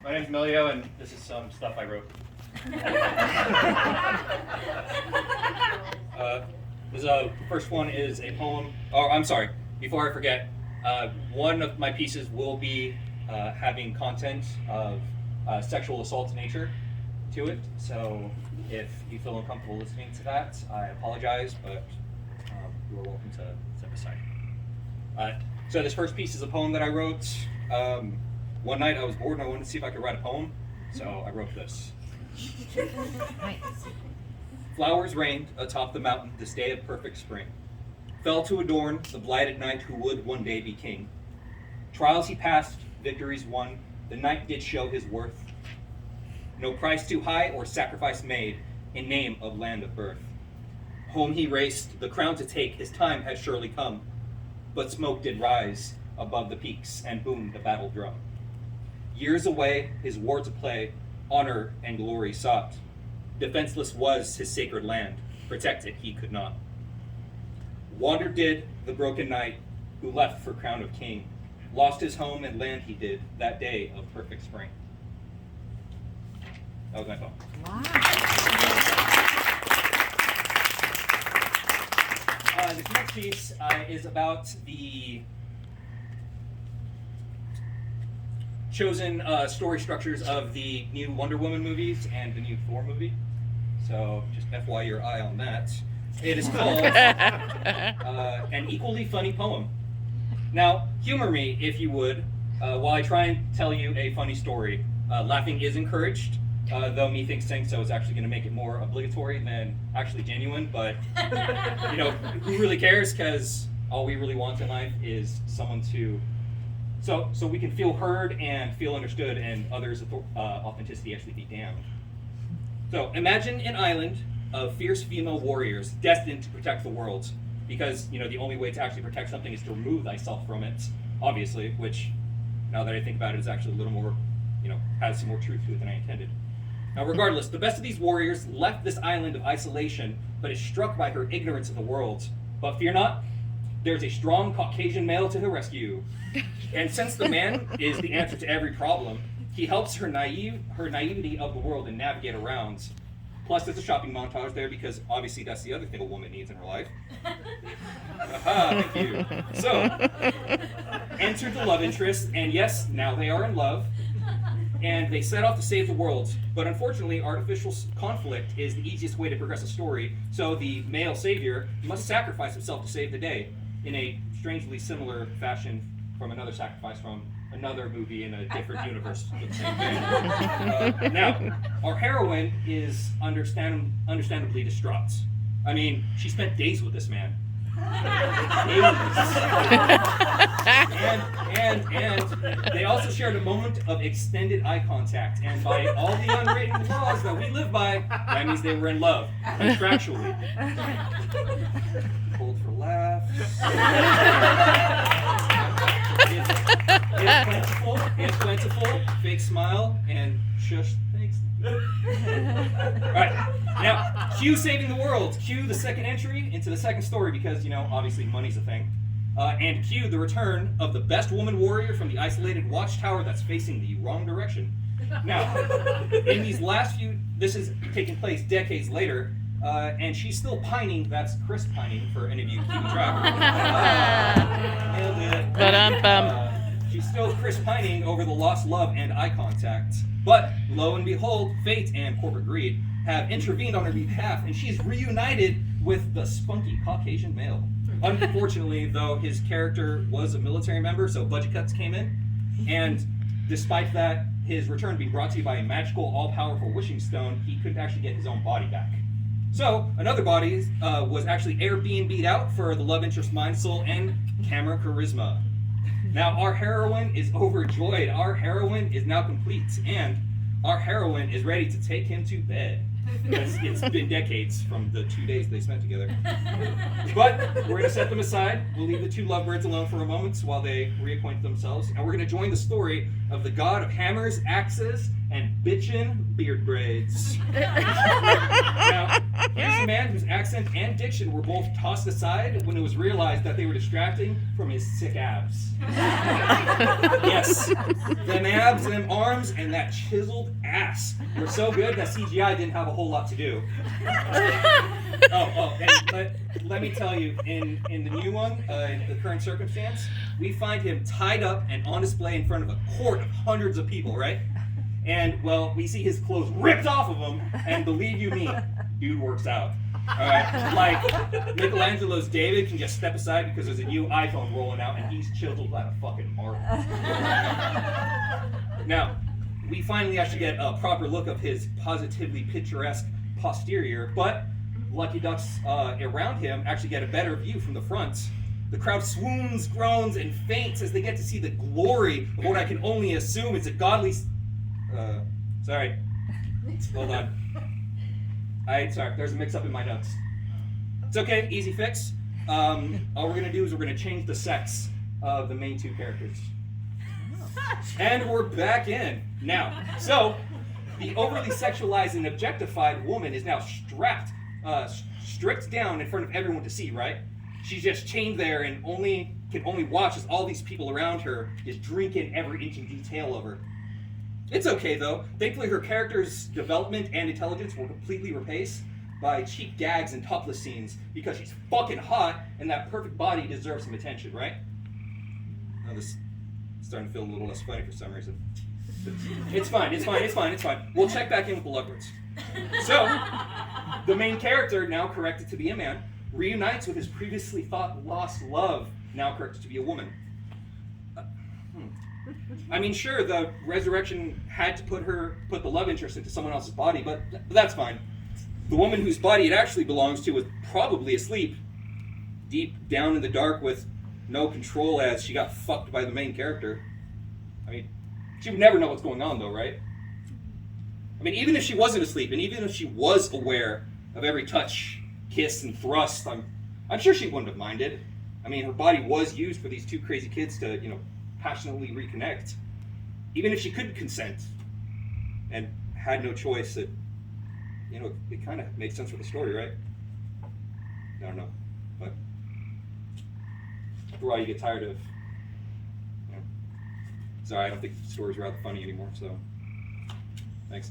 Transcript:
My name's Emilio, and this is some stuff I wrote. The first one is a poem. Oh, I'm sorry. Before I forget, one of my pieces will be having content of sexual assault nature to it. So if you feel uncomfortable listening to that, I apologize, but you are welcome to step aside. So this first piece is a poem that I wrote. One night I was bored and I wanted to see if I could write a poem, so I wrote this. Nice. Flowers rained atop the mountain this day of perfect spring, fell to adorn the blighted knight who would one day be king. Trials he passed, victories won, the knight did show his worth. No price too high or sacrifice made in name of land of birth. Home he raced, the crown to take, his time had surely come, but smoke did rise above the peaks and boomed the battle drum. Years away, his war to play, honor and glory sought. Defenseless was his sacred land, protect it he could not. Wander did the broken knight, who left for crown of king, lost his home and land he did, that day of perfect spring. That was my poem. Wow. This next piece is about the chosen story structures of the new Wonder Woman movies and the new Thor movie. So just FYI your eye on that. It is called An Equally Funny Poem. Now, humor me, if you would, while I try and tell you a funny story. Laughing is encouraged, though methinks saying so is actually going to make it more obligatory than actually genuine, but, you know, who really cares? Because all we really want in life is someone to... So we can feel heard and feel understood, and others' authenticity actually be damned. So imagine an island of fierce female warriors destined to protect the world, because you know the only way to actually protect something is to remove thyself from it, obviously. Which, now that I think about it, is actually a little more, you know, has some more truth to it than I intended. Now, regardless, the best of these warriors left this island of isolation, but is struck by her ignorance of the world. But fear not. There's a strong Caucasian male to her rescue. And since the man is the answer to every problem, he helps her naivety of the world and navigate around. Plus, there's a shopping montage there because obviously that's the other thing a woman needs in her life. Aha, thank you. So, enter the love interest, and yes, now they are in love. And they set off to save the world. But unfortunately, artificial conflict is the easiest way to progress a story. So the male savior must sacrifice himself to save the day, in a strangely similar fashion from another sacrifice from another movie in a different universe. The same thing. Now, our heroine is understandably distraught. I mean, she spent days with this man. And they also shared a moment of extended eye contact. And by all the unwritten laws that we live by, that means they were in love, contractually. Hold for laughs. It's plentiful. Fake smile and shush. Thanks. Alright, now, Q saving the world. Q, the second entry into the second story because, you know, obviously money's a thing. And Q, the return of the best woman warrior from the isolated watchtower that's facing the wrong direction. Now, in these last few, this is taking place decades later, and she's still pining, that's Chris pining for any of you keeping track. Nailed it. Ba-dum-bum. She's still Chris pining over the lost love and eye contact. But, lo and behold, fate and corporate greed have intervened on her behalf, and she's reunited with the spunky Caucasian male. Unfortunately, though, his character was a military member, so budget cuts came in. And despite that, his return being brought to you by a magical, all-powerful wishing stone, he couldn't actually get his own body back. So, another body was actually Airbnb'd out for the love interest mind, soul, and camera charisma. Now, our heroine is overjoyed. Our heroine is now complete, and our heroine is ready to take him to bed. Because it's been decades from the 2 days they spent together. But we're going to set them aside. We'll leave the two lovebirds alone for a moment while they reacquaint themselves. And we're going to join the story of the god of hammers, axes, and bitchin' beard braids. Now, Here's a man whose accent and diction were both tossed aside when it was realized that they were distracting from his sick abs. Yes, them abs, them arms, and that chiseled ass were so good that CGI didn't have a whole lot to do. And let me tell you, in the new one, in the current circumstance, we find him tied up and on display in front of a court of hundreds of people, right? And, well, we see his clothes ripped off of him, and believe you me, dude works out. Alright? Like, Michelangelo's David can just step aside because there's a new iPhone rolling out, and he's chiseled like a fucking marble. Now, we finally actually get a proper look of his positively picturesque posterior, but Lucky Ducks around him actually get a better view from the front. The crowd swoons, groans, and faints as they get to see the glory of what I can only assume is a godly... sorry. Hold on. Sorry, there's a mix-up in my notes. It's okay, easy fix. All we're going to do is we're going to change the sex of the main two characters. And we're back in. Now, so, the overly sexualized and objectified woman is now stripped down in front of everyone to see, right? She's just chained there and can only watch as all these people around her is drinking every inch in detail of her. It's okay though. Thankfully her character's development and intelligence will completely replaced by cheap gags and topless scenes because she's fucking hot and that perfect body deserves some attention, right? Now this is starting to feel a little less funny for some reason. It's fine. We'll check back in with the lovebirds. So, the main character, now corrected to be a man, reunites with his previously thought lost love, now corrected to be a woman. I mean, sure, the resurrection had to put the love interest into someone else's body, but that's fine. The woman whose body it actually belongs to was probably asleep, deep down in the dark with no control as she got fucked by the main character. I mean, she would never know what's going on though, right? I mean, even if she wasn't asleep, and even if she was aware of every touch, kiss, and thrust, I'm sure she wouldn't have minded. I mean, her body was used for these two crazy kids to, passionately reconnect. Even if she could consent and had no choice, it kind of made sense for the story, right? I don't know, but after a while you get tired of, sorry, I don't think the stories are rather funny anymore, so thanks.